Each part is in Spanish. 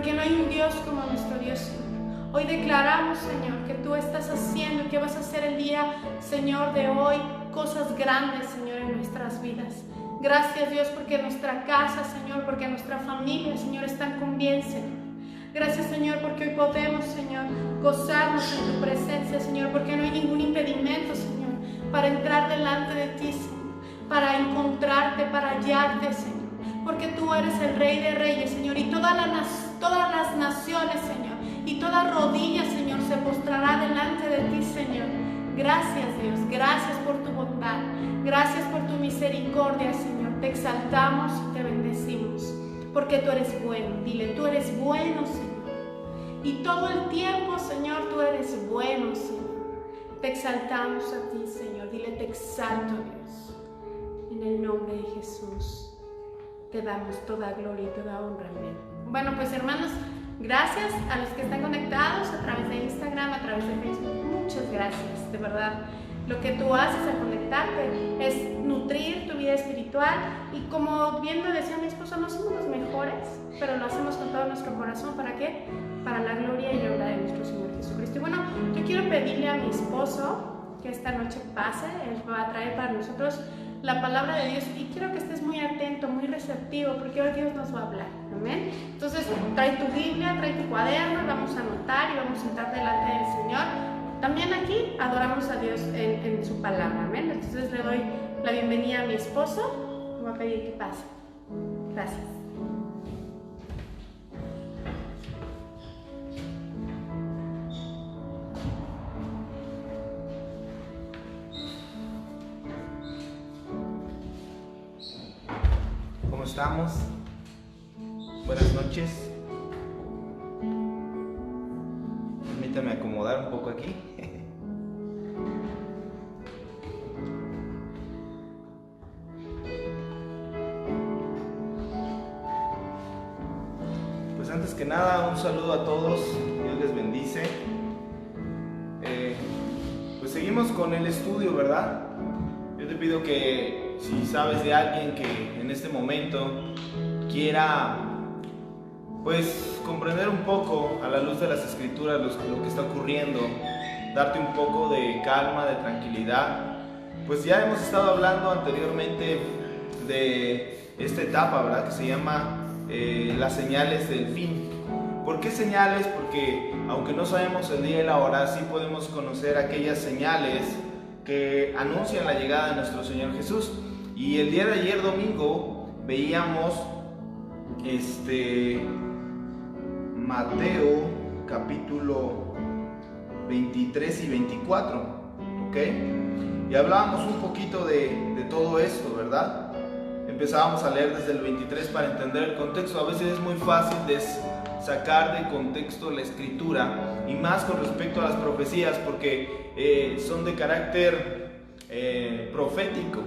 porque no hay un Dios como nuestro Dios, Señor. Hoy declaramos, Señor, que tú estás haciendo y que vas a hacer el día, Señor, de hoy, cosas grandes, Señor, en nuestras vidas. Gracias, Dios, porque nuestra casa, Señor, porque nuestra familia, Señor, están con bien, Señor. Gracias, Señor, porque hoy podemos, Señor, gozarnos en tu presencia, Señor, porque no hay ningún impedimento, Señor, para entrar delante de ti, Señor, para encontrarte, para hallarte, Señor, porque tú eres el Rey de Reyes, Señor, y todas las naciones, Señor, y toda rodilla, Señor, se postrará delante de ti, Señor. Gracias, Dios, gracias por tu bondad, gracias por tu misericordia, Señor. Te exaltamos y te bendecimos, porque tú eres bueno. Dile, tú eres bueno, Señor. Y todo el tiempo, Señor, tú eres bueno, Señor. Te exaltamos a ti, Señor. Dile, te exalto, Dios. En el nombre de Jesús, te damos toda gloria y toda honra. Amén. Bueno, pues hermanos, gracias a los que están conectados a través de Instagram, a través de Facebook. Muchas gracias, de verdad. Lo que tú haces al conectarte es nutrir tu vida espiritual y, como bien me decía mi esposo, no somos los mejores, pero lo hacemos con todo nuestro corazón. ¿Para qué? Para la gloria y la honra de nuestro Señor Jesucristo. Y bueno, yo quiero pedirle a mi esposo que esta noche pase. Él va a traer para nosotros la palabra de Dios y quiero que estés muy atento, muy receptivo, porque hoy Dios nos va a hablar. Amén. Entonces, trae tu Biblia, trae tu cuaderno, vamos a anotar y vamos a sentar delante del Señor. También aquí adoramos a Dios en su palabra. Amén. Entonces le doy la bienvenida a mi esposo. Voy a pedir que pase. Gracias. ¿Cómo estamos? Buenas noches. Permítame acomodar un poco aquí. Pues antes que nada, un saludo a todos. Dios les bendice. Pues seguimos con el estudio, ¿verdad? Yo te pido que si sabes de alguien que en este momento quiera, pues, comprender un poco a la luz de las Escrituras lo que está ocurriendo, darte un poco de calma, de tranquilidad, pues ya hemos estado hablando anteriormente de esta etapa, ¿verdad? Que se llama las señales del fin. ¿Por qué señales? Porque aunque no sabemos el día y la hora, sí podemos conocer aquellas señales que anuncian la llegada de nuestro Señor Jesús. Y el día de ayer, domingo, veíamos Mateo capítulo 23 y 24, ¿ok? Y hablábamos un poquito de todo esto, ¿verdad? Empezábamos a leer desde el 23 para entender el contexto. A veces es muy fácil sacar de contexto la escritura, y más con respecto a las profecías, porque son de carácter profético.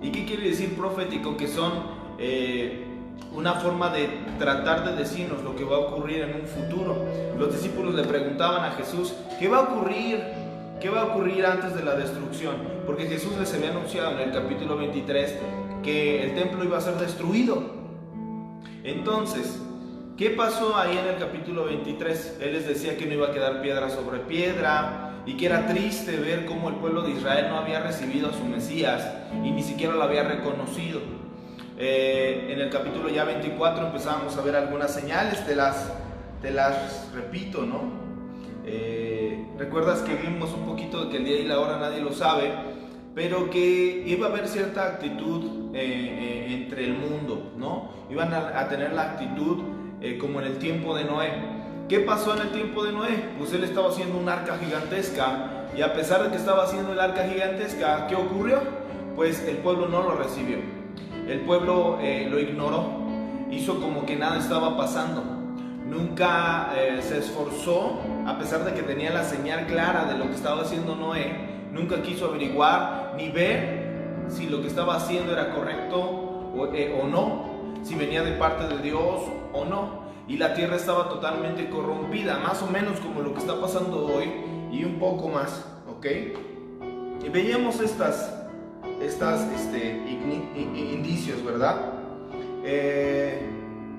¿Y qué quiere decir profético? Que son una forma de tratar de decirnos lo que va a ocurrir en un futuro. Los discípulos le preguntaban a Jesús, ¿qué va a ocurrir? ¿Qué va a ocurrir antes de la destrucción? Porque Jesús les había anunciado en el capítulo 23 que el templo iba a ser destruido. Entonces, ¿qué pasó ahí en el capítulo 23? Él les decía que no iba a quedar piedra sobre piedra y que era triste ver cómo el pueblo de Israel no había recibido a su Mesías y ni siquiera lo había reconocido. En el capítulo ya 24 empezamos a ver algunas señales, te las repito, ¿no? Recuerdas que vimos un poquito de que el día y la hora nadie lo sabe, pero que iba a haber cierta actitud entre el mundo, ¿no? Iban a tener la actitud como en el tiempo de Noé. ¿Qué pasó en el tiempo de Noé? Pues él estaba haciendo un arca gigantesca, y a pesar de que estaba haciendo el arca gigantesca, ¿qué ocurrió? Pues el pueblo no lo recibió. El pueblo lo ignoró, hizo como que nada estaba pasando. Nunca se esforzó, a pesar de que tenía la señal clara de lo que estaba haciendo Noé. Nunca quiso averiguar ni ver si lo que estaba haciendo era correcto o no, si venía de parte de Dios o no. Y la tierra estaba totalmente corrompida, más o menos como lo que está pasando hoy y un poco más, ¿ok? Y veíamos estas indicios, ¿verdad?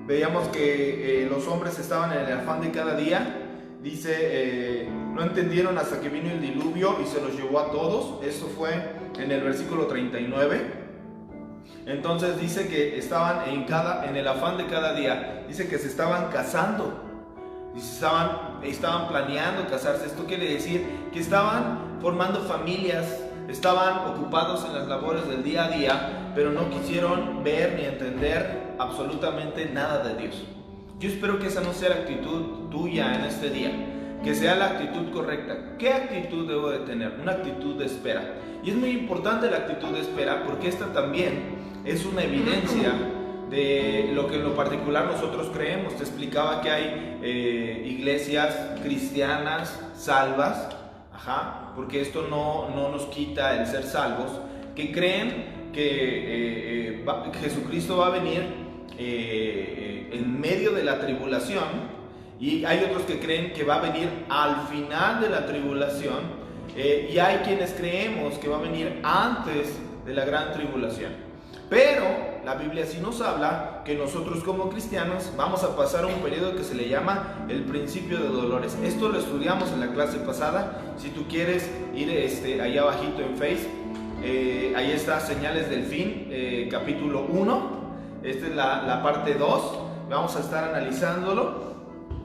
veíamos que los hombres estaban en el afán de cada día. Dice, no entendieron hasta que vino el diluvio y se los llevó a todos. Eso fue en el versículo 39. Entonces dice que estaban en el afán de cada día. Dice que se estaban casando. Estaban planeando casarse. Esto quiere decir que estaban formando familias, estaban ocupados en las labores del día a día, pero no quisieron ver ni entender absolutamente nada de Dios. Yo espero que esa no sea la actitud tuya en este día, que sea la actitud correcta. ¿Qué actitud debo de tener? Una actitud de espera. Y es muy importante la actitud de espera, porque esta también es una evidencia de lo que en lo particular nosotros creemos. Te explicaba que hay iglesias cristianas salvas, porque esto no nos quita el ser salvos, que creen que Jesucristo va a venir en medio de la tribulación, y hay otros que creen que va a venir al final de la tribulación, y hay quienes creemos que va a venir antes de la gran tribulación. Pero la Biblia sí nos habla que nosotros como cristianos vamos a pasar un periodo que se le llama el principio de dolores. Esto lo estudiamos en la clase pasada. Si tú quieres ir allá abajito en Facebook, ahí está Señales del Fin, capítulo 1. Esta es la parte 2. Vamos a estar analizándolo,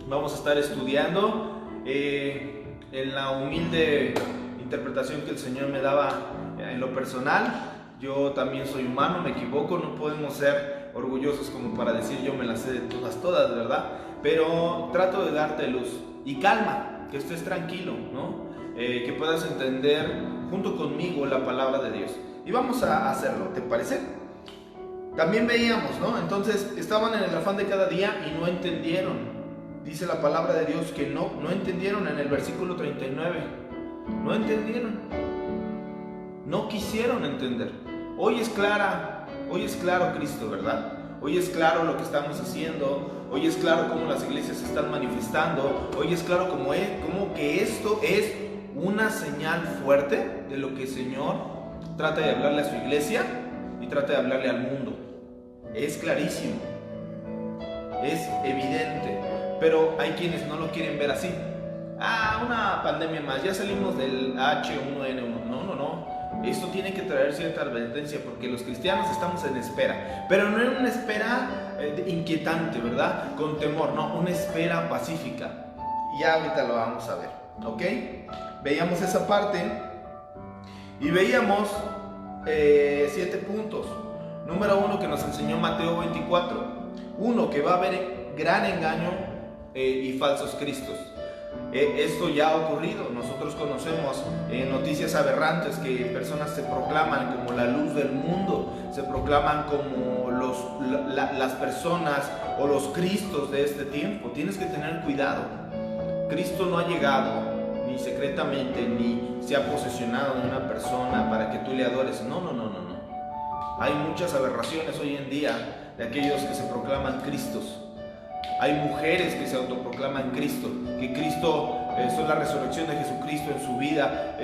vamos a estar estudiando en la humilde interpretación que el Señor me daba en lo personal. Yo también soy humano, me equivoco, no podemos ser orgullosos como para decir yo me las sé de todas, ¿verdad? Pero trato de darte luz y calma, que estés tranquilo, ¿no? Que puedas entender junto conmigo la palabra de Dios. Y vamos a hacerlo, ¿te parece? También veíamos, ¿no? Entonces estaban en el afán de cada día y no entendieron. Dice la palabra de Dios que no entendieron en el versículo 39. No entendieron. No quisieron entender. Hoy es claro Cristo, ¿verdad? Hoy es claro lo que estamos haciendo. Hoy es claro cómo las iglesias se están manifestando. Hoy es claro cómo que esto es una señal fuerte de lo que el Señor trata de hablarle a su iglesia y trata de hablarle al mundo. Es clarísimo, es evidente, pero hay quienes no lo quieren ver así. Una pandemia más, ya salimos del H1N1. No. Esto tiene que traer cierta advertencia, porque los cristianos estamos en espera, pero no en una espera inquietante, ¿verdad? Con temor, no, una espera pacífica. Y ya ahorita lo vamos a ver, ¿ok? Veíamos esa parte y veíamos 7 puntos. Número 1 que nos enseñó Mateo 24. 1, que va a haber gran engaño y falsos cristos. Esto ya ha ocurrido. Nosotros conocemos noticias aberrantes, que personas se proclaman como la luz del mundo, se proclaman como las personas o los cristos de este tiempo. Tienes que tener cuidado. Cristo no ha llegado ni secretamente, ni se ha posesionado en una persona para que tú le adores. No. Hay muchas aberraciones hoy en día de aquellos que se proclaman Cristos. Hay mujeres que se autoproclaman Cristo, que Cristo son la resurrección de Jesucristo en su vida.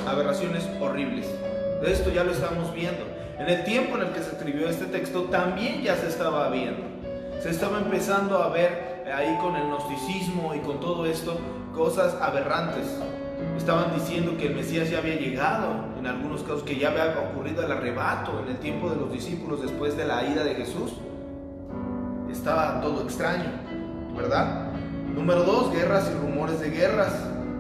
Aberraciones horribles. De esto ya lo estamos viendo. En el tiempo en el que se escribió este texto también ya se estaba viendo. Se estaba empezando a ver ahí con el gnosticismo y con todo esto cosas aberrantes. Estaban diciendo que el Mesías ya había llegado, en algunos casos que ya había ocurrido el arrebato en el tiempo de los discípulos después de la ida de Jesús. Estaba todo extraño, ¿verdad? Número 2, guerras y rumores de guerras.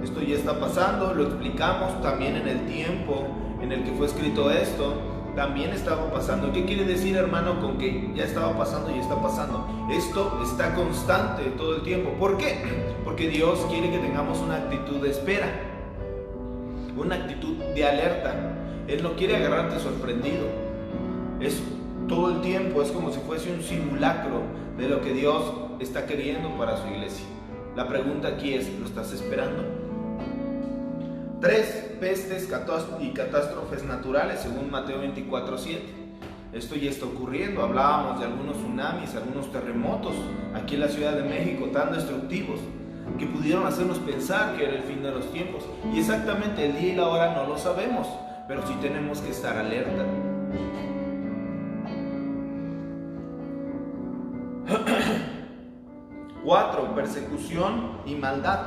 Esto ya está pasando, lo explicamos también en el tiempo en el que fue escrito esto. También estaba pasando. ¿Qué quiere decir, hermano, con que ya estaba pasando y está pasando? Esto está constante todo el tiempo. ¿Por qué? Porque Dios quiere que tengamos una actitud de espera, una actitud de alerta. Él no quiere agarrarte sorprendido. Es todo el tiempo, es como si fuese un simulacro de lo que Dios está queriendo para su iglesia. La pregunta aquí es, ¿lo estás esperando? 3, pestes y catástrofes naturales, según Mateo 24:7. Esto ya está ocurriendo. Hablábamos de algunos tsunamis, algunos terremotos aquí en la Ciudad de México tan destructivos que pudieron hacernos pensar que era el fin de los tiempos. Y exactamente el día y la hora no lo sabemos, pero sí tenemos que estar alerta. 4, persecución y maldad.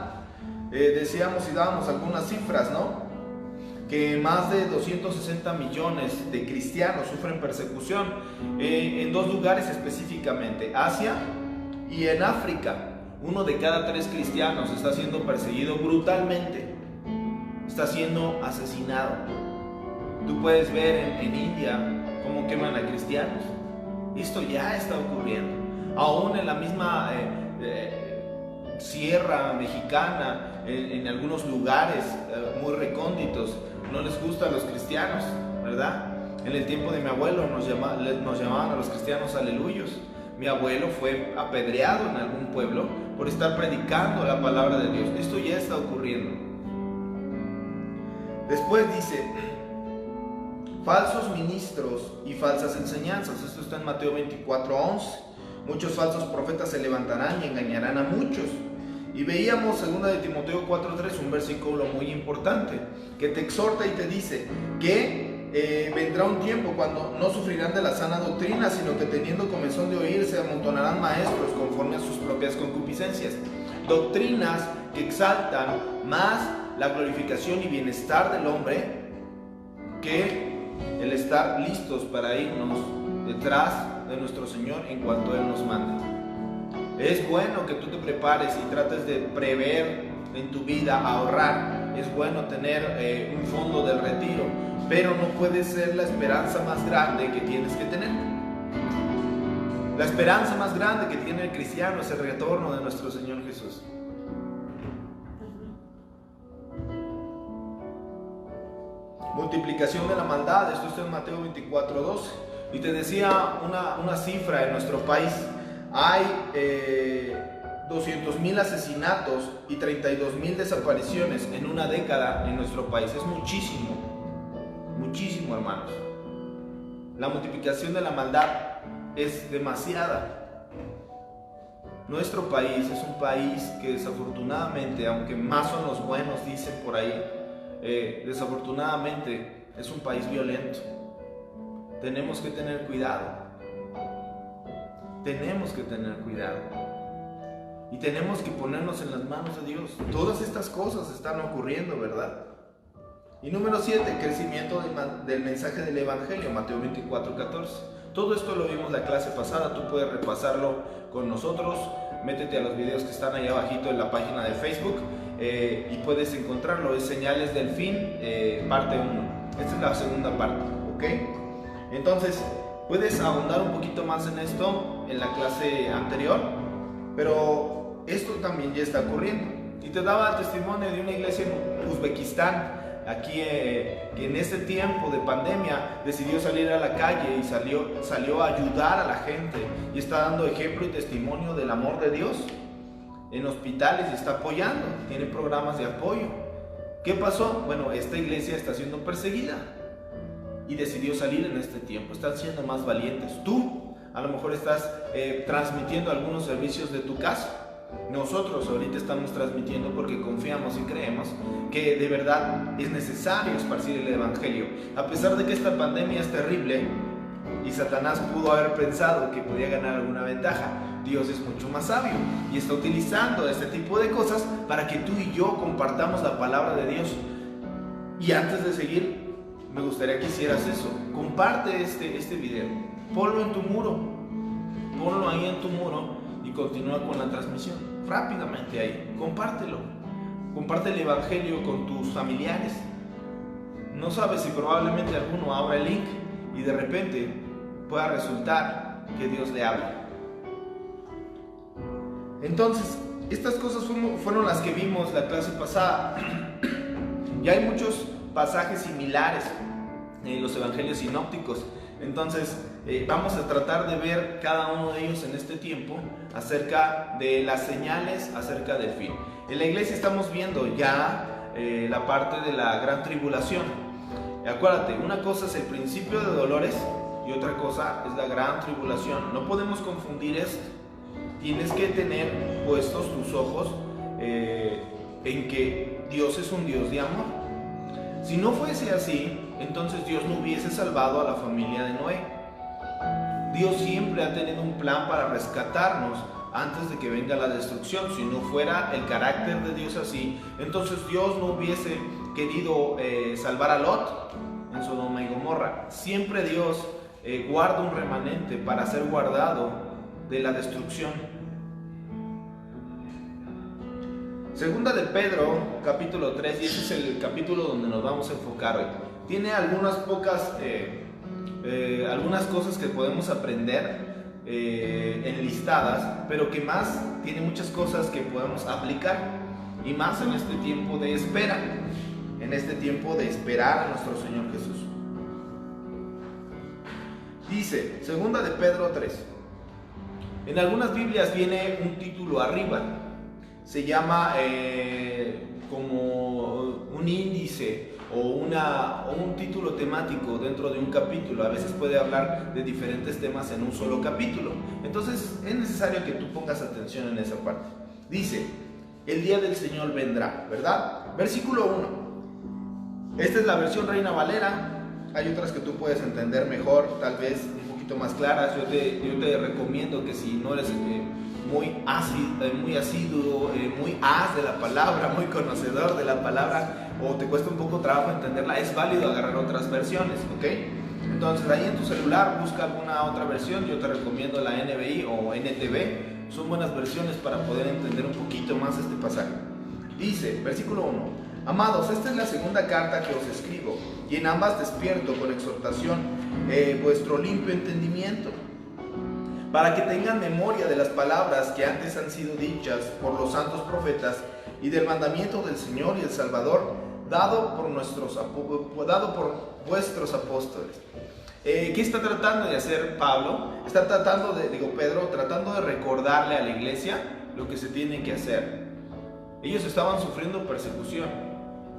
Decíamos y dábamos algunas cifras, ¿no? Que más de 260 millones de cristianos sufren persecución en 2 lugares específicamente, Asia y en África. 1 de cada 3 cristianos está siendo perseguido brutalmente, está siendo asesinado. Tú puedes ver en India cómo queman a cristianos. Esto ya está ocurriendo. Aún en la misma sierra mexicana, en algunos lugares muy recónditos, no les gusta a los cristianos, ¿verdad? En el tiempo de mi abuelo nos llamaban a los cristianos aleluyos. Mi abuelo fue apedreado en algún pueblo por estar predicando la palabra de Dios. Esto ya está ocurriendo. Después dice, falsos ministros y falsas enseñanzas. Esto está en Mateo 24:11. Muchos falsos profetas se levantarán y engañarán a muchos. Y veíamos 2 de Timoteo 4:3, un versículo muy importante, que te exhorta y te dice que vendrá un tiempo cuando no sufrirán de la sana doctrina, sino que teniendo comezón de oír se amontonarán maestros conforme a sus propias concupiscencias. Doctrinas que exaltan más la glorificación y bienestar del hombre que el estar listos para irnos detrás de nuestro Señor en cuanto Él nos mande. Es bueno que tú te prepares y trates de prever en tu vida, ahorrar. Es bueno tener un fondo del retiro, pero no puede ser la esperanza más grande que tienes que tener. La esperanza más grande que tiene el cristiano es el retorno de nuestro Señor Jesús. Multiplicación de la maldad, esto está en Mateo 24:12. Y te decía una cifra en nuestro país. Hay 200,000 asesinatos y 32,000 desapariciones en una década en nuestro país. Es muchísimo, muchísimo, hermanos. La multiplicación de la maldad es demasiada. Nuestro país es un país que desafortunadamente, aunque más son los buenos, dicen por ahí, desafortunadamente es un país violento. Tenemos que tener cuidado. Tenemos que tener cuidado. Y tenemos que ponernos en las manos de Dios. Todas estas cosas están ocurriendo, ¿verdad? Y número 7, crecimiento del mensaje del Evangelio, Mateo 24:14. Todo esto lo vimos la clase pasada, tú puedes repasarlo con nosotros. Métete a los videos que están ahí abajito en la página de Facebook y puedes encontrarlo. Es Señales del Fin, parte 1. Esta es la segunda parte, ¿ok? Entonces, puedes ahondar un poquito más en esto en la clase anterior, pero esto también ya está ocurriendo. Y te daba testimonio de una iglesia en Uzbekistán, aquí que en este tiempo de pandemia decidió salir a la calle y salió a ayudar a la gente y está dando ejemplo y testimonio del amor de Dios en hospitales y está apoyando, tiene programas de apoyo. ¿Qué pasó? Bueno, esta iglesia está siendo perseguida y decidió salir en este tiempo. Están siendo más valientes. Tú a lo mejor estás transmitiendo algunos servicios de tu casa. Nosotros ahorita estamos transmitiendo porque confiamos y creemos que de verdad es necesario esparcir el Evangelio. A pesar de que esta pandemia es terrible y Satanás pudo haber pensado que podía ganar alguna ventaja, Dios es mucho más sabio y está utilizando este tipo de cosas para que tú y yo compartamos la palabra de Dios. Y antes de seguir, me gustaría que hicieras eso. Comparte este video, ponlo en tu muro, ponlo ahí en tu muro y continúa con la transmisión. Rápidamente ahí, compártelo. Comparte el Evangelio con tus familiares. No sabes si probablemente alguno abra el link y de repente pueda resultar que Dios le habla. Entonces, estas cosas fueron las que vimos la clase pasada. Y hay muchos pasajes similares en los evangelios sinópticos. Entonces vamos a tratar de ver cada uno de ellos en este tiempo acerca de las señales, acerca del fin. En la iglesia estamos viendo ya la parte de la gran tribulación. Acuérdate, una cosa es el principio de dolores y otra cosa es la gran tribulación. No podemos confundir esto. Tienes que tener puestos tus ojos en que Dios es un Dios de amor. Si no fuese así, entonces Dios no hubiese salvado a la familia de Noé. Dios siempre ha tenido un plan para rescatarnos antes de que venga la destrucción. Si no fuera el carácter de Dios así, entonces Dios no hubiese querido salvar a Lot en Sodoma y Gomorra. Siempre Dios guarda un remanente para ser guardado de la destrucción. Segunda de Pedro, capítulo 3, y ese es el capítulo donde nos vamos a enfocar hoy. Tiene algunas pocas, algunas cosas que podemos aprender enlistadas, pero que más tiene muchas cosas que podemos aplicar, y más en este tiempo de espera, en este tiempo de esperar a nuestro Señor Jesús. Dice, segunda de Pedro 3. En algunas Biblias viene un título arriba. Se llama como un índice o un título temático dentro de un capítulo. A veces puede hablar de diferentes temas en un solo capítulo. Entonces es necesario que tú pongas atención en esa parte. Dice, el día del Señor vendrá, ¿verdad? Versículo 1. Esta es la versión Reina Valera. Hay otras que tú puedes entender mejor, tal vez un poquito más claras. Yo te recomiendo que si no eres muy asiduo, muy as de la palabra, muy conocedor de la palabra, o te cuesta un poco trabajo entenderla, es válido agarrar otras versiones, ¿ok? Entonces ahí en tu celular busca alguna otra versión. Yo te recomiendo la NBI o NTV. Son buenas versiones para poder entender un poquito más este pasaje. Dice, versículo 1: Amados, esta es la segunda carta que os escribo, y en ambas despierto con exhortación vuestro limpio entendimiento, para que tengan memoria de las palabras que antes han sido dichas por los santos profetas, y del mandamiento del Señor y el Salvador dado por vuestros apóstoles. ¿Qué está tratando de hacer Pablo? Pedro, tratando de recordarle a la iglesia lo que se tiene que hacer. Ellos estaban sufriendo persecución,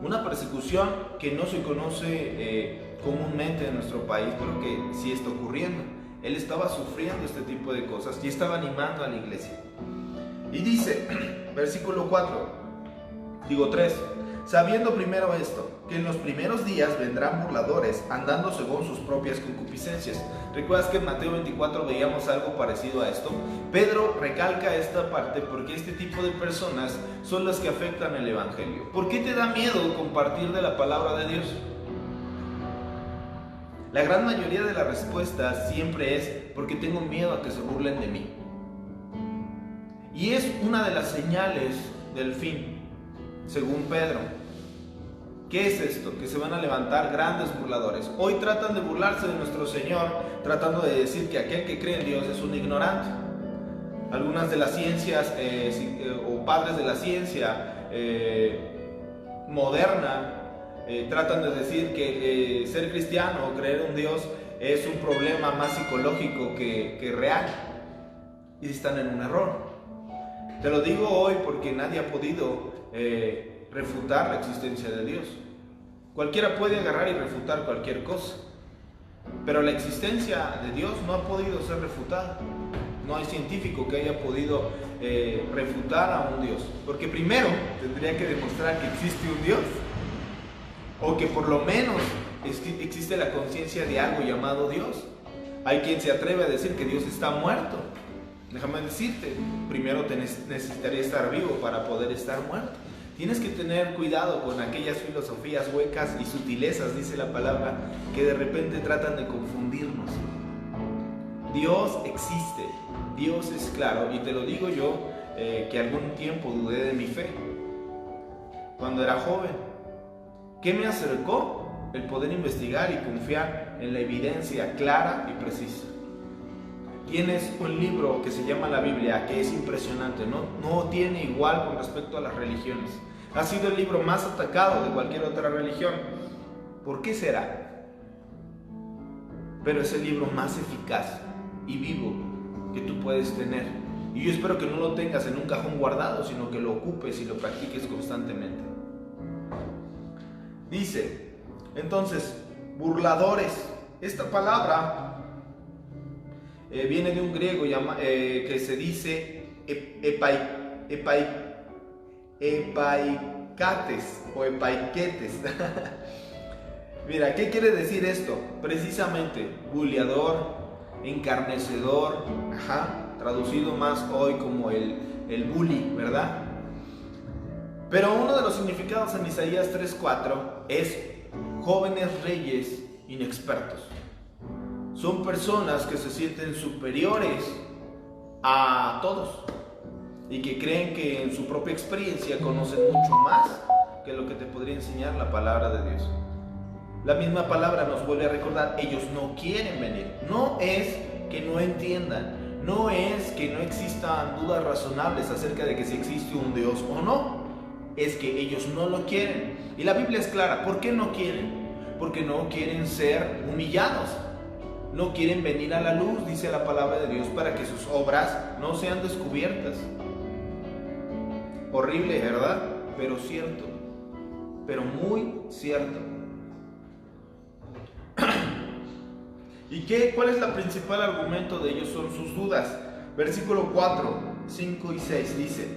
una persecución que no se conoce comúnmente en nuestro país, pero que sí está ocurriendo. Él estaba sufriendo este tipo de cosas y estaba animando a la iglesia. Y dice, versículo 3: Sabiendo primero esto, que en los primeros días vendrán burladores, andando según sus propias concupiscencias. ¿Recuerdas que en Mateo 24 veíamos algo parecido a esto? Pedro recalca esta parte porque este tipo de personas son las que afectan el evangelio. ¿Por qué te da miedo compartir de la palabra de Dios? La gran mayoría de la respuesta siempre es porque tengo miedo a que se burlen de mí. Y es una de las señales del fin, según Pedro. ¿Qué es esto? Que se van a levantar grandes burladores. Hoy tratan de burlarse de nuestro Señor, tratando de decir que aquel que cree en Dios es un ignorante. Algunas de las ciencias o padres de la ciencia moderna tratan de decir que ser cristiano o creer en Dios es un problema más psicológico que real. Y están en un error. Te lo digo hoy porque nadie ha podido refutar la existencia de Dios. Cualquiera puede agarrar y refutar cualquier cosa, pero la existencia de Dios no ha podido ser refutada. No hay científico que haya podido refutar a un Dios, porque primero tendría que demostrar que existe un Dios, o que por lo menos existe la conciencia de algo llamado Dios. Hay quien se atreve a decir que Dios está muerto. Déjame decirte, primero necesitaría estar vivo para poder estar muerto. Tienes que tener cuidado con aquellas filosofías huecas y sutilezas, dice la palabra, que de repente tratan de confundirnos. Dios existe, Dios es claro, y te lo digo yo, que algún tiempo dudé de mi fe, cuando era joven. ¿Qué me acercó? El poder investigar y confiar en la evidencia clara y precisa. Tienes un libro que se llama la Biblia, que es impresionante, no tiene igual con respecto a las religiones. Ha sido el libro más atacado de cualquier otra religión. ¿Por qué será? Pero es el libro más eficaz y vivo que tú puedes tener. Y yo espero que no lo tengas en un cajón guardado, sino que lo ocupes y lo practiques constantemente. Dice, entonces, burladores. Esta palabra viene de un griego que se dice epaikates o epaiquetes. Mira, ¿qué quiere decir esto? Precisamente, buleador, encarnecedor, traducido más hoy como el bully, ¿verdad? Pero uno de los significados en Isaías 3:4 es jóvenes reyes inexpertos. Son personas que se sienten superiores a todos y que creen que en su propia experiencia conocen mucho más que lo que te podría enseñar la palabra de Dios. La misma palabra nos vuelve a recordar, ellos no quieren venir. No es que no entiendan, no es que no existan dudas razonables acerca de que si existe un Dios o no, es que ellos no lo quieren. Y la Biblia es clara, ¿por qué no quieren? Porque no quieren ser humillados, no quieren venir a la luz, dice la palabra de Dios, para que sus obras no sean descubiertas. Horrible, ¿verdad? Pero cierto, pero muy cierto. ¿Y cuál es el principal argumento de ellos? Son sus dudas. Versículo 4, 5 y 6 dice: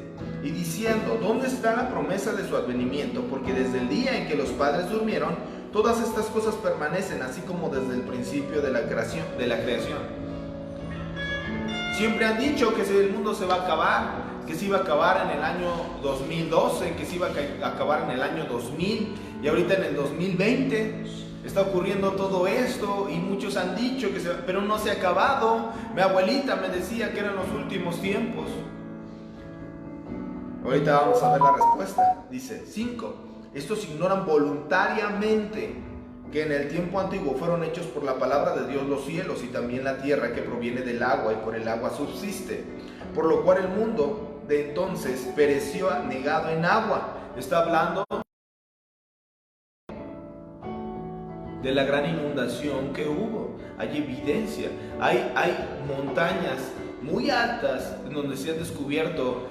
y diciendo, ¿dónde está la promesa de su advenimiento? Porque desde el día en que los padres durmieron, todas estas cosas permanecen, así como desde el principio de la creación. Siempre han dicho que el mundo se va a acabar, que se iba a acabar en el año 2012, que se iba a acabar en el año 2000, y ahorita en el 2020 está ocurriendo todo esto, y muchos han dicho que pero no se ha acabado. Mi abuelita me decía que eran los últimos tiempos. Ahorita vamos a ver la respuesta. Dice 5. Estos ignoran voluntariamente que en el tiempo antiguo fueron hechos por la palabra de Dios los cielos y también la tierra que proviene del agua y por el agua subsiste, por lo cual el mundo de entonces pereció anegado en agua. Está hablando de la gran inundación que hubo. Hay evidencia, hay montañas muy altas en donde se han descubierto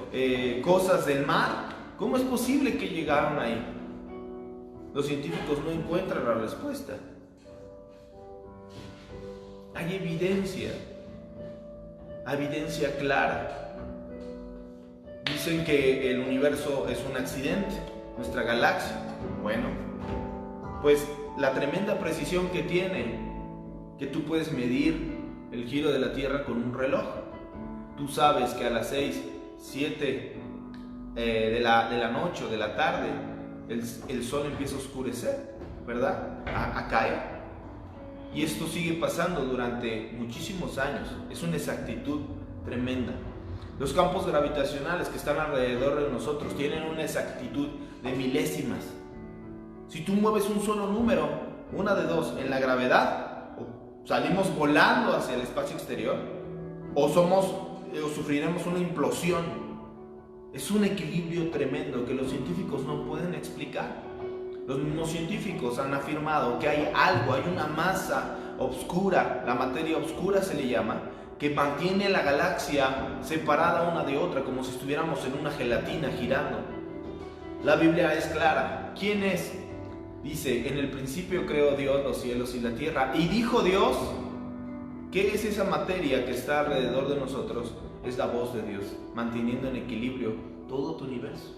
cosas del mar. ¿Cómo es posible que llegaron ahí? Los científicos no encuentran la respuesta. Hay evidencia clara. Dicen que el universo es un accidente, nuestra galaxia. Bueno, pues la tremenda precisión que tiene, que tú puedes medir el giro de la Tierra con un reloj. Tú sabes que a las 6, 7 de la noche o de la tarde, el sol empieza a oscurecer, ¿verdad? A caer. Y esto sigue pasando durante muchísimos años. Es una exactitud tremenda. Los campos gravitacionales que están alrededor de nosotros tienen una exactitud de milésimas. Si tú mueves un solo número, una de dos, en la gravedad, o salimos volando hacia el espacio exterior, o sufriremos una implosión. Es un equilibrio tremendo que los científicos no pueden explicar. Los mismos científicos han afirmado que hay algo, hay una masa oscura, la materia oscura se le llama, que mantiene la galaxia separada una de otra, como si estuviéramos en una gelatina girando. La Biblia es clara. ¿Quién es? Dice, en el principio creó Dios los cielos y la tierra. Y dijo Dios, ¿qué es esa materia que está alrededor de nosotros? Es la voz de Dios, manteniendo en equilibrio todo tu universo.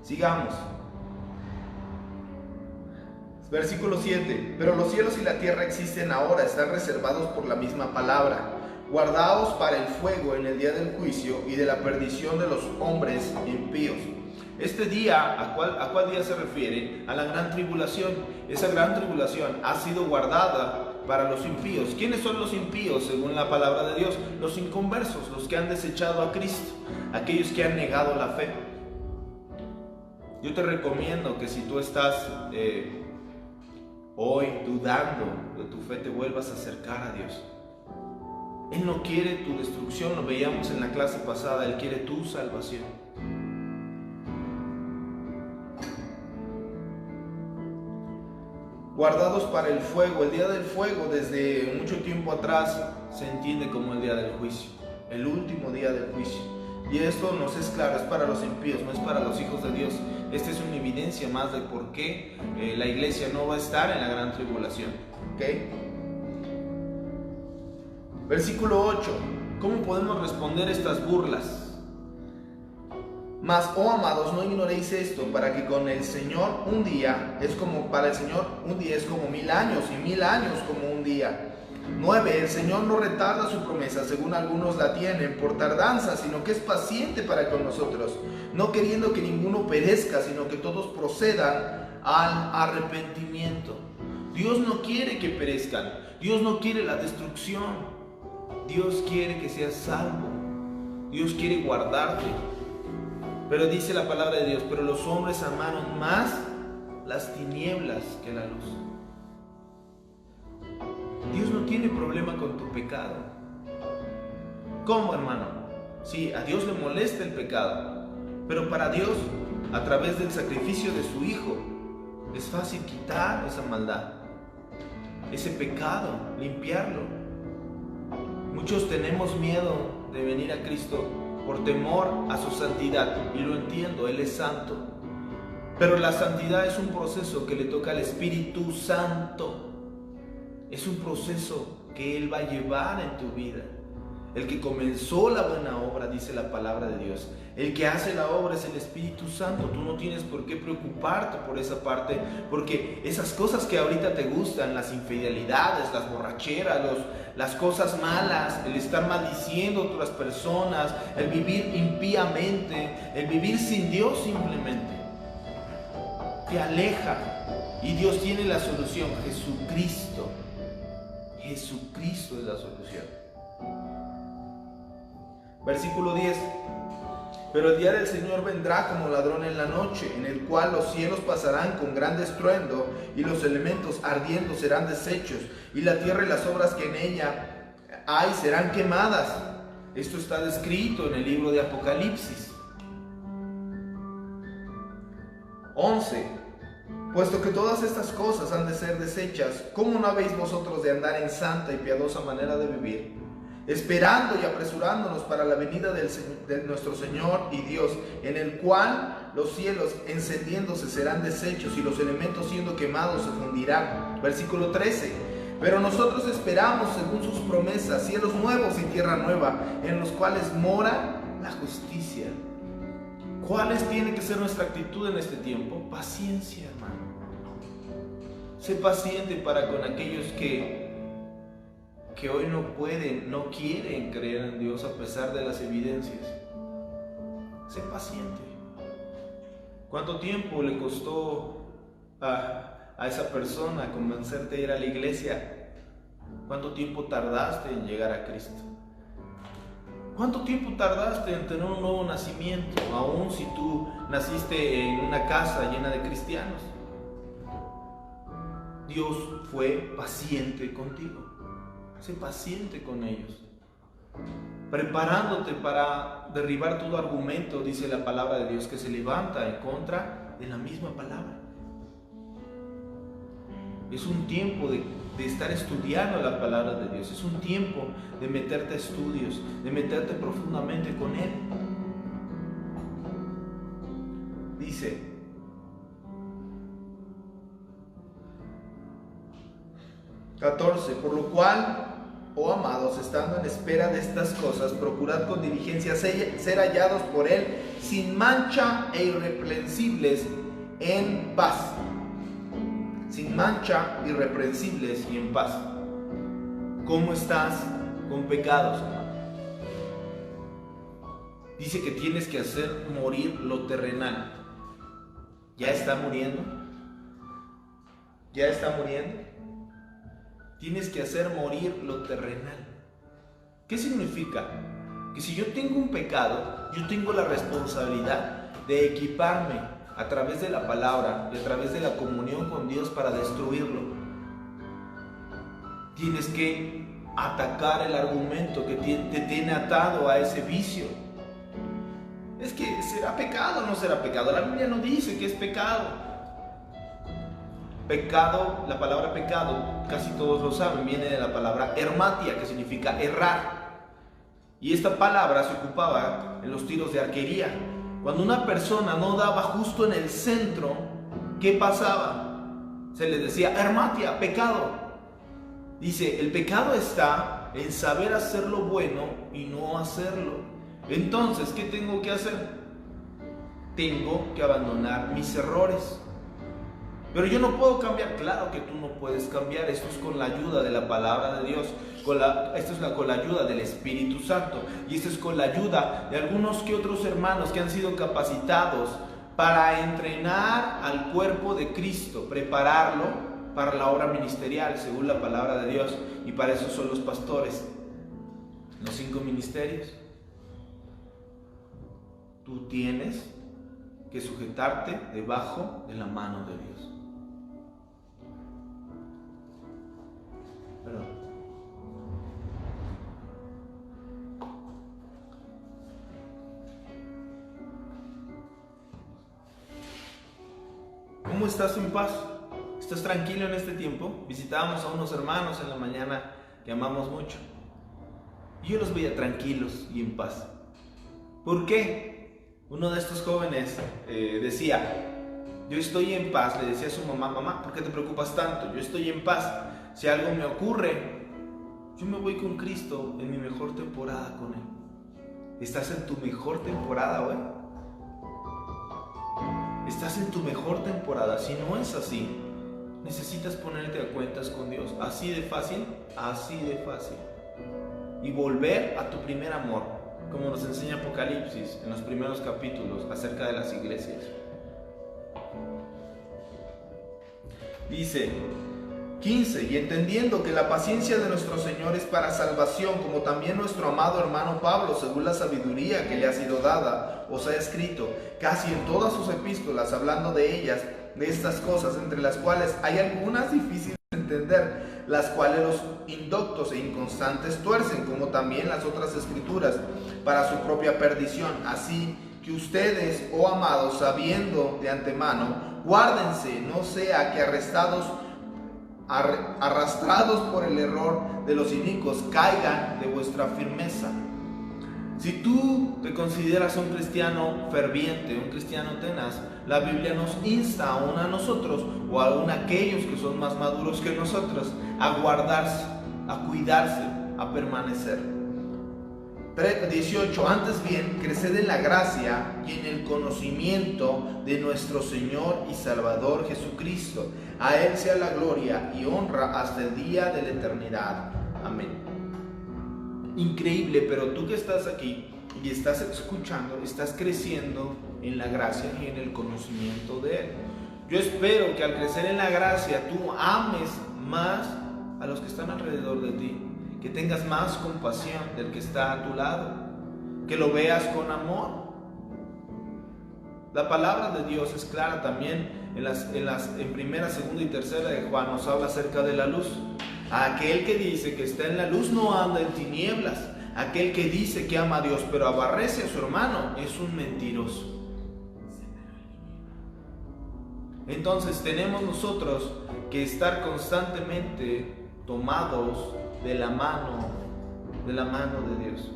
Sigamos. Versículo 7. Pero los cielos y la tierra existen ahora, están reservados por la misma palabra, guardados para el fuego en el día del juicio y de la perdición de los hombres impíos. Este día, ¿a cuál día se refiere? A la gran tribulación. Esa gran tribulación ha sido guardada para los impíos. ¿Quiénes son los impíos según la palabra de Dios? Los inconversos, los que han desechado a Cristo, aquellos que han negado la fe. Yo te recomiendo que si tú estás hoy dudando de tu fe, te vuelvas a acercar a Dios. Él no quiere tu destrucción, lo veíamos en la clase pasada, Él quiere tu salvación. Guardados para el fuego. El día del fuego desde mucho tiempo atrás se entiende como el día del juicio, el último día del juicio. Y esto nos es claro, es para los impíos, no es para los hijos de Dios. Esta es una evidencia más de por qué la iglesia no va a estar en la gran tribulación. ¿Okay? Versículo 8. ¿Cómo podemos responder estas burlas? Mas, oh amados, no ignoréis esto, para que con el Señor para el Señor un día es como 1000 años, y 1000 años como un día. 9. El Señor no retarda su promesa, según algunos la tienen por tardanza, sino que es paciente para con nosotros, no queriendo que ninguno perezca, sino que todos procedan al arrepentimiento. Dios no quiere que perezcan, Dios no quiere la destrucción, Dios quiere que seas salvo, Dios quiere guardarte. Pero dice la palabra de Dios, pero los hombres amaron más las tinieblas que la luz. Dios no tiene problema con tu pecado. ¿Cómo, hermano? Sí, a Dios le molesta el pecado, pero para Dios, a través del sacrificio de su Hijo, es fácil quitar esa maldad, ese pecado, limpiarlo. Muchos tenemos miedo de venir a Cristo por temor a su santidad, y lo entiendo, Él es santo. Pero la santidad es un proceso que le toca al Espíritu Santo. Es un proceso que Él va a llevar en tu vida. El que comenzó la buena obra, dice la palabra de Dios. El que hace la obra es el Espíritu Santo. Tú no tienes por qué preocuparte por esa parte, porque esas cosas que ahorita te gustan, las infidelidades, las borracheras, las cosas malas, el estar maldiciendo a otras personas, el vivir impíamente, el vivir sin Dios simplemente, te aleja. Y Dios tiene la solución, Jesucristo. Jesucristo es la solución. Versículo 10. Pero el día del Señor vendrá como ladrón en la noche, en el cual los cielos pasarán con gran estruendo, y los elementos ardiendo serán deshechos, y la tierra y las obras que en ella hay serán quemadas. Esto está descrito en el libro de Apocalipsis. 11. Puesto que todas estas cosas han de ser deshechas, ¿cómo no habéis vosotros de andar en santa y piadosa manera de vivir, esperando y apresurándonos para la venida de nuestro Señor y Dios, en el cual los cielos encendiéndose serán deshechos y los elementos siendo quemados se fundirán? Versículo 13. Pero nosotros esperamos, según sus promesas, cielos nuevos y tierra nueva, en los cuales mora la justicia. ¿Cuál tiene que ser nuestra actitud en este tiempo? Paciencia, hermano. Sé paciente para con aquellos que hoy no pueden, no quieren creer en Dios a pesar de las evidencias. Sé paciente. ¿Cuánto tiempo le costó a esa persona convencerte de ir a la iglesia? ¿Cuánto tiempo tardaste en llegar a Cristo? ¿Cuánto tiempo tardaste en tener un nuevo nacimiento, aun si tú naciste en una casa llena de cristianos? Dios fue paciente contigo. Sé paciente con ellos, preparándote para derribar todo argumento, dice la palabra de Dios, que se levanta en contra de la misma palabra. Es un tiempo de estar estudiando la palabra de Dios. Es un tiempo de meterte a estudios, de meterte profundamente con Él. Dice, por lo cual, oh amados, estando en espera de estas cosas, procurad con diligencia ser hallados por Él sin mancha e irreprensibles en paz. Sin mancha, irreprensibles y en paz. ¿Cómo estás con pecados, hermano? Dice que tienes que hacer morir lo terrenal. ¿Ya está muriendo? ¿Ya está muriendo? Tienes que hacer morir lo terrenal. ¿Qué significa? Que si yo tengo un pecado, yo tengo la responsabilidad de equiparme a través de la palabra y a través de la comunión con Dios para destruirlo. Tienes que atacar el argumento que te tiene atado a ese vicio. Es que ¿será pecado o no será pecado? La Biblia no dice que es pecado. Pecado, la palabra pecado, casi todos lo saben, viene de la palabra hermatia, que significa errar. Y esta palabra se ocupaba en los tiros de arquería. Cuando una persona no daba justo en el centro, ¿qué pasaba? Se le decía hermatia, pecado. Dice, el pecado está en saber hacer lo bueno y no hacerlo. Entonces, ¿qué tengo que hacer? Tengo que abandonar mis errores. Pero yo no puedo cambiar. Claro que tú no puedes cambiar. Esto es con la ayuda de la palabra de Dios. Con la ayuda del Espíritu Santo. Y esto es con la ayuda de algunos que otros hermanos que han sido capacitados para entrenar al cuerpo de Cristo, prepararlo para la obra ministerial, según la palabra de Dios. Y para eso son los pastores. Los 5 ministerios. Tú tienes que sujetarte debajo de la mano de Dios. Perdón. ¿Cómo estás en paz? ¿Estás tranquilo en este tiempo? Visitábamos a unos hermanos en la mañana que amamos mucho. Y yo los veía tranquilos y en paz. ¿Por qué? Uno de estos jóvenes decía, yo estoy en paz. Le decía a su mamá, mamá, ¿por qué te preocupas tanto? Yo estoy en paz. Si algo me ocurre, yo me voy con Cristo en mi mejor temporada con Él. ¿Estás en tu mejor temporada, güey? Estás en tu mejor temporada. Si no es así, necesitas ponerte a cuentas con Dios. Así de fácil, así de fácil. Y volver a tu primer amor, como nos enseña Apocalipsis en los primeros capítulos acerca de las iglesias. Dice 15, y entendiendo que la paciencia de nuestro Señor es para salvación, como también nuestro amado hermano Pablo, según la sabiduría que le ha sido dada, os ha escrito casi en todas sus epístolas, hablando de ellas, de estas cosas, entre las cuales hay algunas difíciles de entender, las cuales los indoctos e inconstantes tuercen, como también las otras escrituras, para su propia perdición. Así que ustedes, oh amados, sabiendo de antemano, guárdense, no sea que arrastrados por el error de los inicuos, caigan de vuestra firmeza. Si tú te consideras un cristiano ferviente, un cristiano tenaz, la Biblia nos insta aún a nosotros, o aún a aquellos que son más maduros que nosotros, a guardarse, a cuidarse, a permanecer. 18, antes bien, creced en la gracia y en el conocimiento de nuestro Señor y Salvador Jesucristo. A Él sea la gloria y honra hasta el día de la eternidad. Amén. Increíble, pero tú que estás aquí y estás escuchando, estás creciendo en la gracia y en el conocimiento de Él. Yo espero que al crecer en la gracia tú ames más a los que están alrededor de ti, que tengas más compasión del que está a tu lado, que lo veas con amor. La palabra de Dios es clara también en primera, segunda y tercera de Juan. Nos habla acerca de la luz. Aquel que dice que está en la luz no anda en tinieblas. Aquel que dice que ama a Dios pero aborrece a su hermano es un mentiroso. Entonces tenemos nosotros que estar constantemente tomados de la mano de Dios.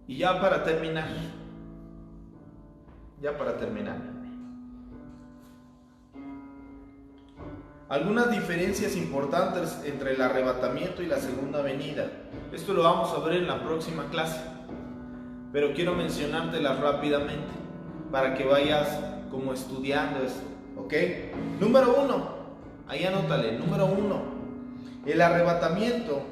Y ya para terminar, algunas diferencias importantes entre el arrebatamiento y la segunda venida. Esto lo vamos a ver en la próxima clase, pero quiero mencionártelas rápidamente para que vayas como estudiando esto, ¿ok? Número 1, ahí anótale, número 1, el arrebatamiento.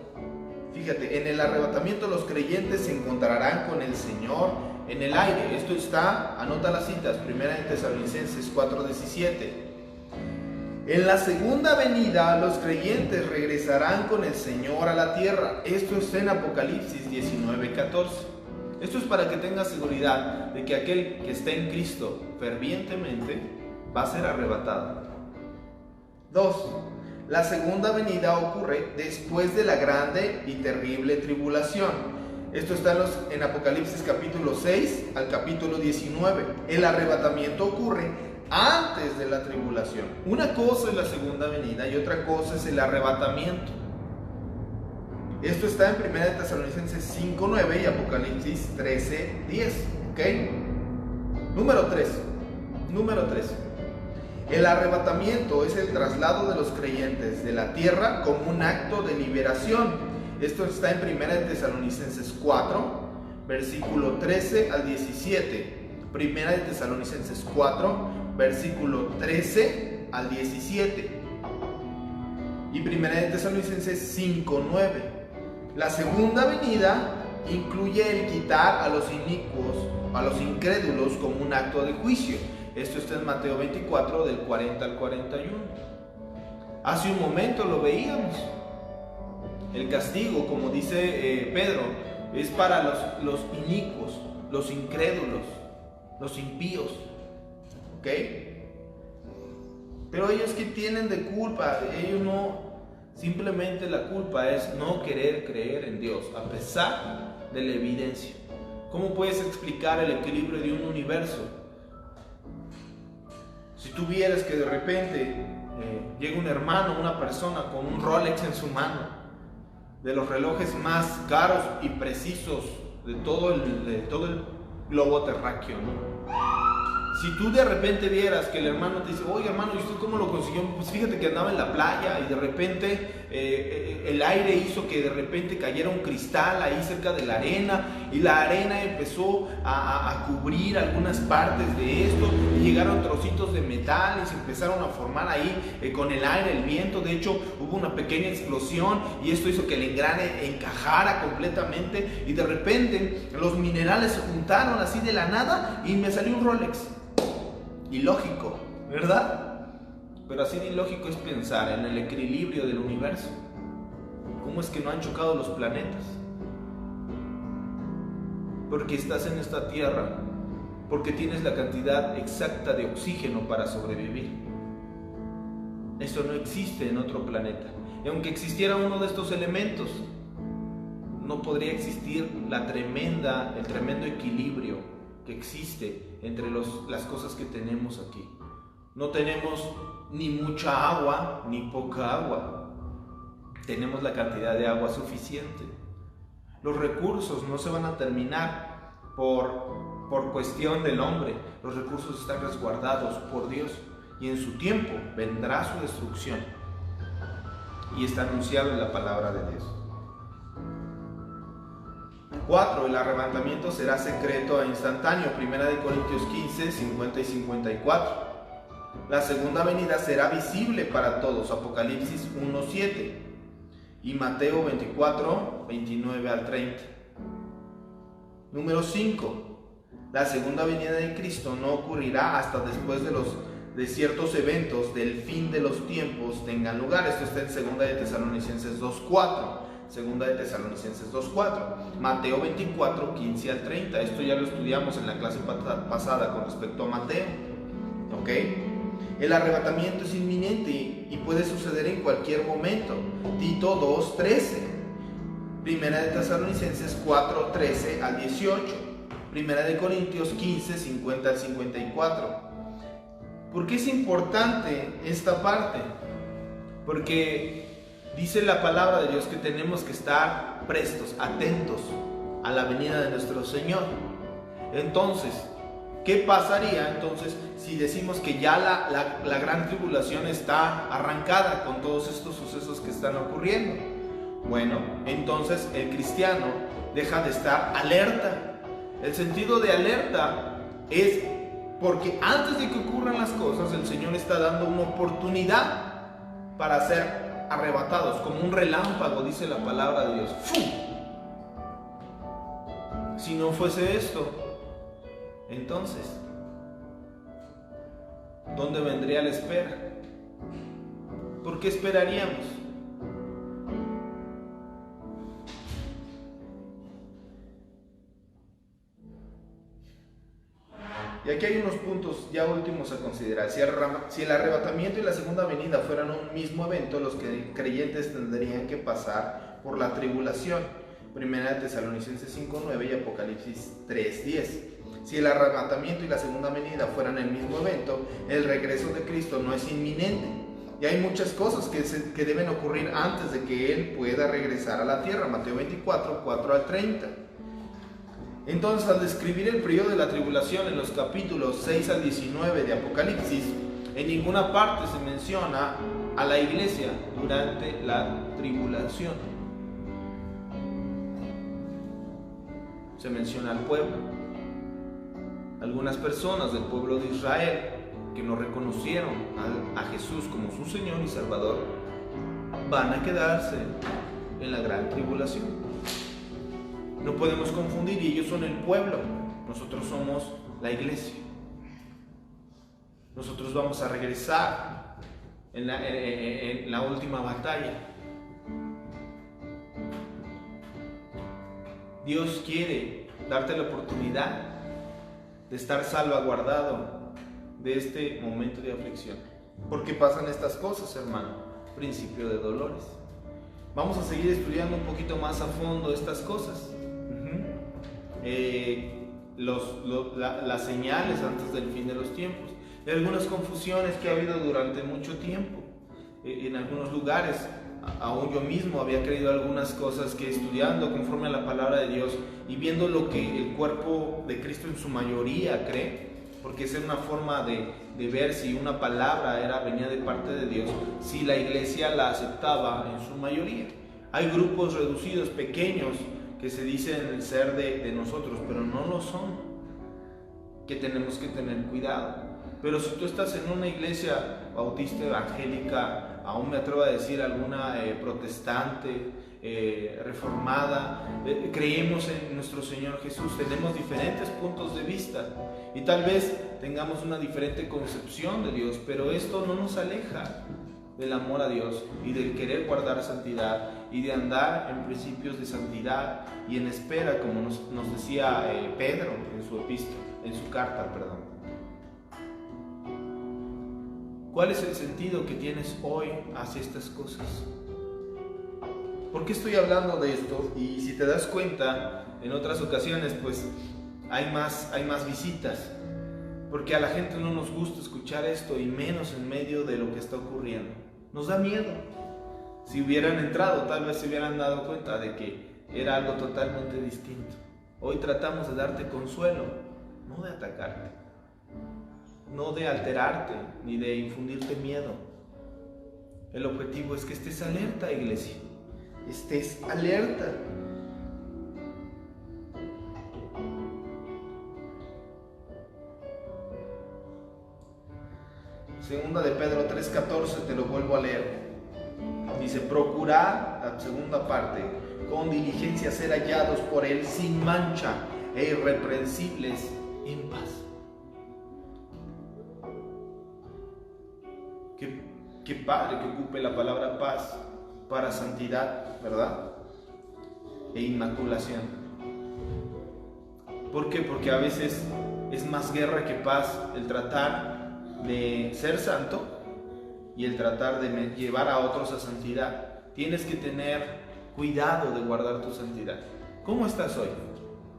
Fíjate, en el arrebatamiento los creyentes se encontrarán con el Señor en el aire. Esto está, anota las citas, 1 Tesalonicenses 4:17. En la segunda venida los creyentes regresarán con el Señor a la tierra. Esto está en Apocalipsis 19:14. Esto es para que tengas seguridad de que aquel que está en Cristo fervientemente va a ser arrebatado. 2. La segunda venida ocurre después de la grande y terrible tribulación. Esto está en Apocalipsis capítulo 6 al capítulo 19. El arrebatamiento ocurre antes de la tribulación. Una cosa es la segunda venida y otra cosa es el arrebatamiento. Esto está en 1 Tesalonicenses 5:9 y Apocalipsis 13:10. ¿Ok? Número 3. El arrebatamiento es el traslado de los creyentes de la tierra como un acto de liberación. Esto está en 1 de Tesalonicenses 4, versículo 13 al 17. 1 de Tesalonicenses 4, versículo 13 al 17. Y 1 de Tesalonicenses 5, 9. La segunda venida incluye el quitar a los inicuos, a los incrédulos, como un acto de juicio. Esto está en Mateo 24, del 40 al 41. Hace un momento lo veíamos. El castigo, como dice Pedro, es para los inicuos, los incrédulos, los impíos. ¿Ok? Pero ellos, ¿qué tienen de culpa? Ellos no, simplemente la culpa es no querer creer en Dios, a pesar de la evidencia. ¿Cómo puedes explicar el equilibrio de un universo? Si tú vieras que de repente llega un hermano, una persona con un Rolex en su mano, de los relojes más caros y precisos de todo el globo terráqueo, ¿no? Si tú de repente vieras que el hermano te dice, oye hermano, ¿y usted cómo lo consiguió? Pues fíjate que andaba en la playa y de repente el aire hizo que de repente cayera un cristal ahí cerca de la arena, y la arena empezó a cubrir algunas partes de esto, y llegaron trocitos de metal y se empezaron a formar ahí con el aire, el viento. De hecho hubo una pequeña explosión y esto hizo que el engrane encajara completamente, y de repente los minerales se juntaron así de la nada y me salió un Rolex. Ilógico, ¿verdad? Pero así de ilógico es pensar en el equilibrio del universo. ¿Cómo es que no han chocado los planetas? Porque estás en esta tierra, porque tienes la cantidad exacta de oxígeno para sobrevivir. Eso no existe en otro planeta. Y aunque existiera uno de estos elementos, no podría existir el tremendo equilibrio que existe entre las cosas que tenemos aquí. No tenemos ni mucha agua ni poca agua. Tenemos la cantidad de agua suficiente. Los recursos no se van a terminar por cuestión del hombre. Los recursos están resguardados por Dios, y en su tiempo vendrá su destrucción, y está anunciado en la palabra de Dios. 4. El arrebatamiento será secreto e instantáneo. 1 Corintios 15, 50 y 54. La segunda venida será visible para todos. Apocalipsis 1, 7. Y Mateo 24, 29 al 30. Número 5. La segunda venida de Cristo no ocurrirá hasta después de ciertos eventos del fin de los tiempos tengan lugar. Esto está en 2 de Tesalonicenses 2:4. Segunda de Tesalonicenses 2:4, Mateo 24, 15 al 30. Esto ya lo estudiamos en la clase pasada con respecto a Mateo. ¿Ok? El arrebatamiento es inminente y puede suceder en cualquier momento. Tito 2:13, Primera de Tesalonicenses 4, 13 al 18, Primera de Corintios 15, 50 al 54. ¿Por qué es importante esta parte? Porque dice la palabra de Dios que tenemos que estar prestos, atentos a la venida de nuestro Señor. Entonces, ¿qué pasaría entonces si decimos que ya la gran tribulación está arrancada con todos estos sucesos que están ocurriendo? Bueno, entonces el cristiano deja de estar alerta. El sentido de alerta es porque antes de que ocurran las cosas, el Señor está dando una oportunidad para ser arrebatados, como un relámpago, dice la palabra de Dios. ¡Fum! Si no fuese esto, entonces, ¿dónde vendría la espera? ¿Por qué esperaríamos? Y aquí hay unos puntos ya últimos a considerar. Si el arrebatamiento y la segunda venida fueran un mismo evento, los creyentes tendrían que pasar por la tribulación. 1 Tesalonicenses 5:9 y Apocalipsis 3:10. Si el arrebatamiento y la segunda venida fueran el mismo evento, el regreso de Cristo no es inminente. Y hay muchas cosas que deben ocurrir antes de que Él pueda regresar a la tierra. Mateo 24, 4 al 30. Entonces, al describir el periodo de la tribulación en los capítulos 6 al 19 de Apocalipsis, en ninguna parte se menciona a la iglesia durante la tribulación. se menciona al pueblo. Algunas personas del pueblo de Israel que no reconocieron a Jesús como su Señor y Salvador van a quedarse en la gran tribulación. No podemos confundir, y ellos son el pueblo, nosotros somos la iglesia. Nosotros vamos a regresar en la última batalla. Dios quiere darte la oportunidad de estar salvaguardado de este momento de aflicción. ¿Por qué pasan estas cosas, hermano? Principio de dolores. Vamos a seguir estudiando un poquito más a fondo estas cosas. Las señales antes del fin de los tiempos. De algunas confusiones que ha habido durante mucho tiempo. En algunos lugares, aún yo mismo había creído algunas cosas que, estudiando conforme a la palabra de Dios y viendo lo que el cuerpo de Cristo en su mayoría cree, porque esa es una forma de ver si una palabra venía de parte de Dios, si la iglesia la aceptaba en su mayoría. Hay grupos reducidos, pequeños, que se dicen ser de nosotros, pero no lo son, que tenemos que tener cuidado. Pero si tú estás en una iglesia bautista, evangélica, aún me atrevo a decir alguna protestante, reformada, creemos en nuestro Señor Jesús, tenemos diferentes puntos de vista y tal vez tengamos una diferente concepción de Dios, pero esto no nos aleja del amor a Dios y del querer guardar santidad y de andar en principios de santidad y en espera, como nos decía Pedro en su carta. ¿Cuál es el sentido que tienes hoy hacia estas cosas? ¿Por qué estoy hablando de esto? Y si te das cuenta, en otras ocasiones pues hay más visitas, porque a la gente no nos gusta escuchar esto, y menos en medio de lo que está ocurriendo. Nos da miedo. Si hubieran entrado, tal vez se hubieran dado cuenta de que era algo totalmente distinto. Hoy tratamos de darte consuelo, no de atacarte, no de alterarte, ni de infundirte miedo. El objetivo es que estés alerta, iglesia. Estés alerta. Segunda de Pedro 3:14, te lo vuelvo a leer. Dice: procurad, la segunda parte, con diligencia ser hallados por Él sin mancha e irreprensibles en paz. Qué padre que ocupe la palabra paz para santidad, ¿verdad? E inmaculación. ¿Por qué? Porque a veces es más guerra que paz el tratar de ser santo y el tratar de llevar a otros a santidad. Tienes que tener cuidado de guardar tu santidad. ¿Cómo estás hoy?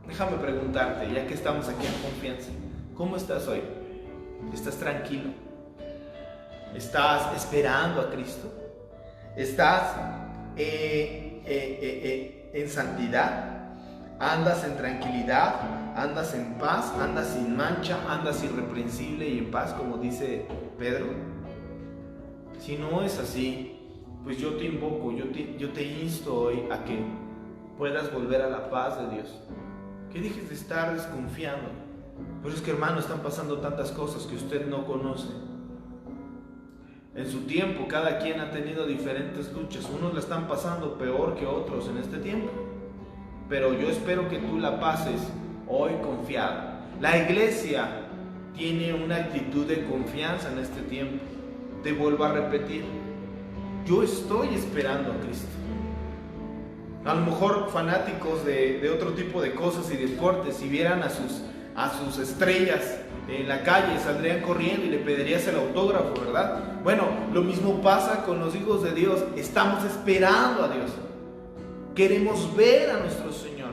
Déjame preguntarte, ya que estamos aquí en confianza, ¿cómo estás hoy? ¿Estás tranquilo? ¿Estás esperando a Cristo? ¿Estás en santidad? ¿Andas en tranquilidad? ¿Andas en paz? ¿Andas sin mancha? ¿Andas irreprensible y en paz, como dice Pedro? Si no es así, pues yo te invoco, yo te insto hoy a que puedas volver a la paz de Dios, que dejes de estar desconfiando. Pero es que, hermano, están pasando tantas cosas que usted no conoce. En su tiempo, cada quien ha tenido diferentes luchas. Unos la están pasando peor que otros en este tiempo, pero yo espero que tú la pases hoy confiado. La iglesia tiene una actitud de confianza en este tiempo. Te vuelvo a repetir, yo estoy esperando a Cristo. A lo mejor fanáticos de otro tipo de cosas y deportes, si vieran a sus estrellas en la calle, saldrían corriendo y le pedirías el autógrafo, ¿verdad? Bueno, lo mismo pasa con los hijos de Dios. Estamos esperando a Dios. Queremos ver a nuestro Señor.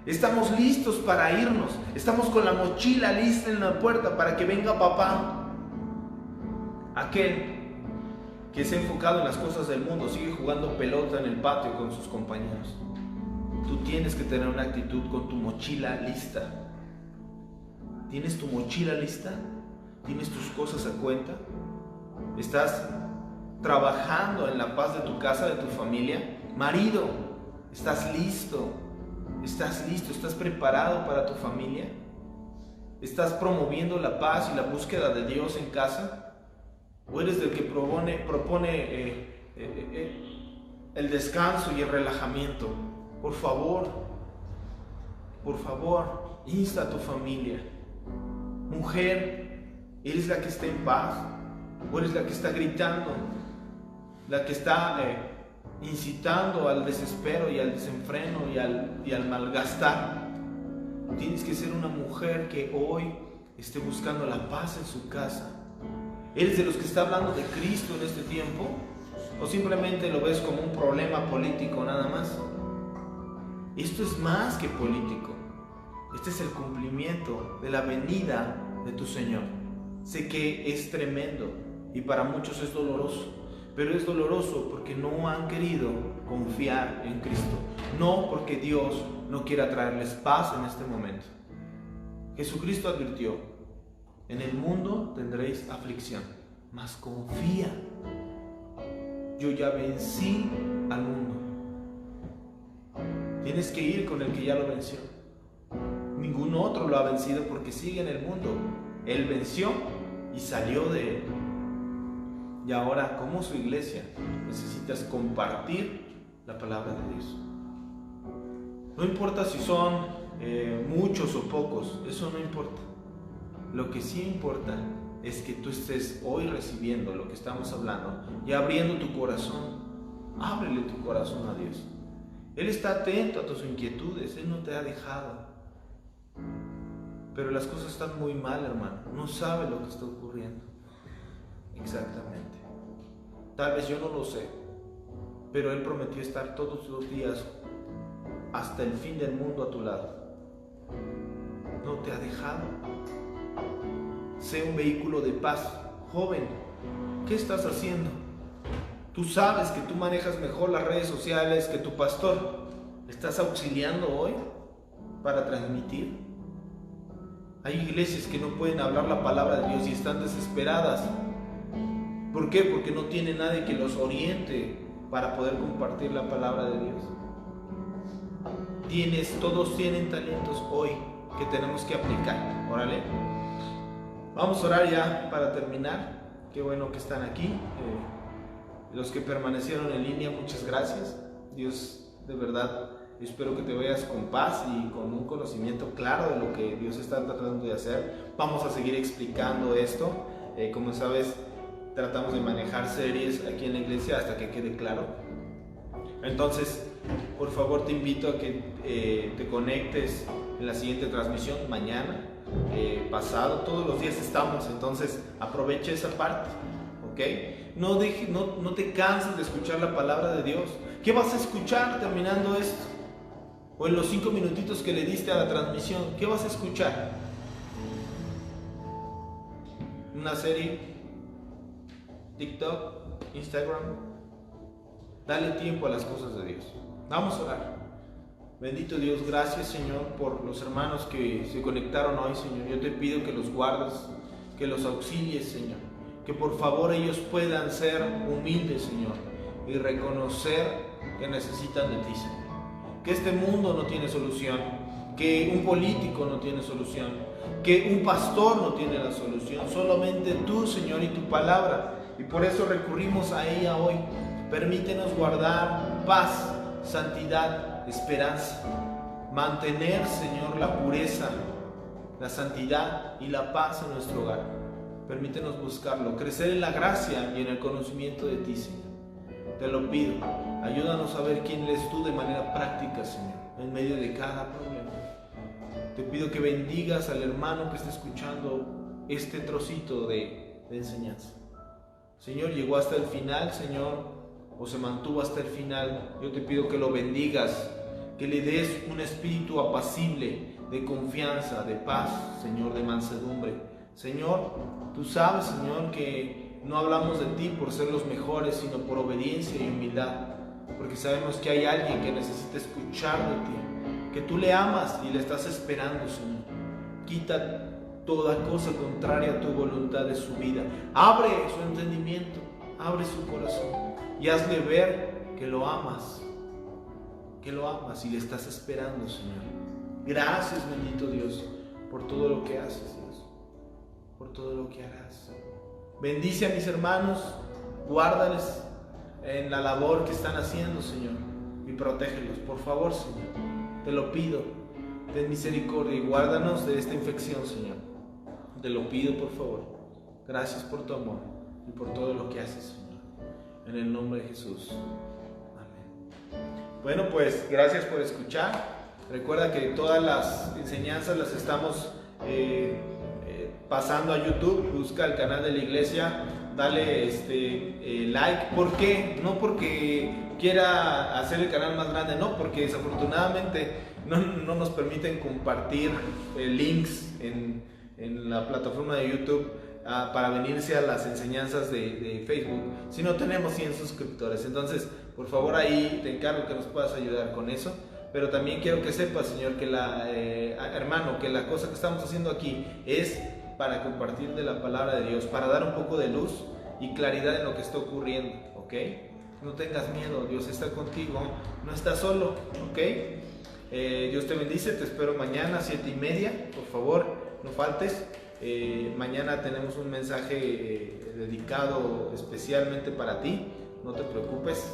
Estamos listos para irnos. Estamos con la mochila lista en la puerta para que venga papá. Aquel que se ha enfocado en las cosas del mundo sigue jugando pelota en el patio con sus compañeros. Tú tienes que tener una actitud con tu mochila lista. ¿Tienes tu mochila lista? ¿Tienes tus cosas a cuenta? ¿Estás trabajando en la paz de tu casa, de tu familia? Marido, ¿estás listo ¿Estás listo? ¿Estás preparado para tu familia? ¿Estás promoviendo la paz y la búsqueda de Dios en casa? ¿O eres del que propone el descanso y el relajamiento? Por favor, insta a tu familia. Mujer, ¿eres la que está en paz? ¿O eres la que está gritando? La que está incitando al desespero y al desenfreno y al malgastar. Tienes que ser una mujer que hoy esté buscando la paz en su casa. ¿Eres de los que está hablando de Cristo en este tiempo? ¿O simplemente lo ves como un problema político nada más? Esto es más que político. Este es el cumplimiento de la venida de tu Señor. Sé que es tremendo y para muchos es doloroso, pero es doloroso porque no han querido confiar en Cristo, no porque Dios no quiera traerles paz en este momento. Jesucristo advirtió: en el mundo tendréis aflicción, mas confía, yo ya vencí al mundo. Tienes que ir con el que ya lo venció. Ningún otro lo ha vencido porque sigue en el mundo. Él venció y salió de él. Y ahora, como su iglesia, necesitas compartir la palabra de Dios. No importa si son muchos o pocos, eso no importa. Lo que sí importa es que tú estés hoy recibiendo lo que estamos hablando y abriendo tu corazón. Ábrele tu corazón a Dios. Él está atento a tus inquietudes, Él no te ha dejado. Pero las cosas están muy mal, hermano. No sabe lo que está ocurriendo. Exactamente. Tal vez yo no lo sé, pero Él prometió estar todos los días hasta el fin del mundo a tu lado. No te ha dejado. Sé un vehículo de paz. Joven, ¿qué estás haciendo? Tú sabes que tú manejas mejor las redes sociales que tu pastor. ¿Estás auxiliando hoy para transmitir? Hay iglesias que no pueden hablar la palabra de Dios y están desesperadas. ¿Por qué? Porque no tiene nadie que los oriente para poder compartir la palabra de Dios. Todos tienen talentos hoy que tenemos que aplicar. Órale. Vamos a orar ya para terminar. Qué bueno que están aquí. Los que permanecieron en línea, muchas gracias. Dios, de verdad, yo espero que te vayas con paz y con un conocimiento claro de lo que Dios está tratando de hacer. Vamos a seguir explicando esto. Como sabes, tratamos de manejar series aquí en la iglesia hasta que quede claro. Entonces, por favor, te invito a que te conectes en la siguiente transmisión, mañana, pasado, todos los días estamos. Entonces, aprovecha esa parte, ¿ok? No te canses de escuchar la palabra de Dios. ¿Qué vas a escuchar terminando esto? O en los 5 minutitos que le diste a la transmisión, ¿qué vas a escuchar? ¿Una serie? ¿TikTok? ¿Instagram? Dale tiempo a las cosas de Dios. Vamos a orar. Bendito Dios, gracias, Señor, por los hermanos que se conectaron hoy, Señor. Yo te pido que los guardes, que los auxilies, Señor. Que por favor ellos puedan ser humildes, Señor, y reconocer que necesitan de ti, Señor. Que este mundo no tiene solución, que un político no tiene solución, que un pastor no tiene la solución, solamente tú, Señor, y tu palabra. Y por eso recurrimos a ella hoy. Permítenos guardar paz, santidad, esperanza. Mantener, Señor, la pureza, la santidad y la paz en nuestro hogar. Permítenos buscarlo, crecer en la gracia y en el conocimiento de ti, Señor. Te lo pido. Ayúdanos a ver quién eres tú de manera práctica, Señor, en medio de cada problema. Te pido que bendigas al hermano que está escuchando este trocito de enseñanza. Señor, llegó hasta el final, Señor, o se mantuvo hasta el final. Yo te pido que lo bendigas, que le des un espíritu apacible, de confianza, de paz, Señor, de mansedumbre. Señor, tú sabes, Señor, que no hablamos de ti por ser los mejores, sino por obediencia y humildad, porque sabemos que hay alguien que necesita escuchar de ti, que tú le amas y le estás esperando, Señor. Quita toda cosa contraria a tu voluntad de su vida. Abre su entendimiento, abre su corazón y hazle ver que lo amas, porque lo amas y le estás esperando, Señor. Gracias, bendito Dios, por todo lo que haces, Dios, por todo lo que harás. Bendice a mis hermanos, guárdales en la labor que están haciendo, Señor, y protégelos, por favor, Señor. Te lo pido, ten misericordia y guárdanos de esta infección, Señor. Te lo pido, por favor. Gracias por tu amor y por todo lo que haces, Señor. En el nombre de Jesús. Amén. Bueno, pues gracias por escuchar. Recuerda que todas las enseñanzas las estamos pasando a YouTube. Busca el canal de la iglesia, dale like. ¿Por qué? No porque quiera hacer el canal más grande, no, porque desafortunadamente no nos permiten compartir links en la plataforma de YouTube para venirse a las enseñanzas de Facebook si no tenemos 100 suscriptores. Entonces, por favor, ahí te encargo que nos puedas ayudar con eso. Pero también quiero que sepas, Señor, que hermano, que la cosa que estamos haciendo aquí es para compartir de la palabra de Dios, para dar un poco de luz y claridad en lo que está ocurriendo, ¿ok? No tengas miedo, Dios está contigo, no estás solo, ¿ok? Dios te bendice, te espero mañana 7:30, por favor, no faltes. Mañana tenemos un mensaje dedicado especialmente para ti, no te preocupes.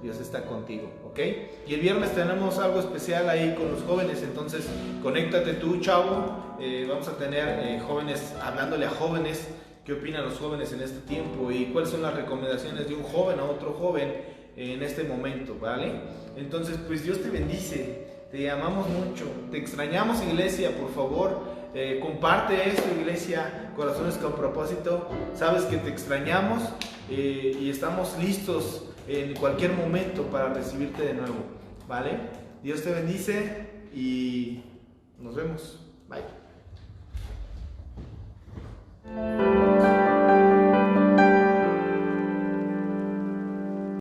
Dios está contigo, ¿ok? Y el viernes tenemos algo especial ahí con los jóvenes, entonces conéctate tú, chavo. Vamos a tener jóvenes, hablándole a jóvenes, qué opinan los jóvenes en este tiempo y cuáles son las recomendaciones de un joven a otro joven en este momento, ¿vale? Entonces, pues Dios te bendice, te amamos mucho, te extrañamos, iglesia, por favor. Comparte esto, iglesia, Corazones con Propósito. Sabes que te extrañamos y estamos listos en cualquier momento para recibirte de nuevo, ¿vale? Dios te bendice y nos vemos. Bye.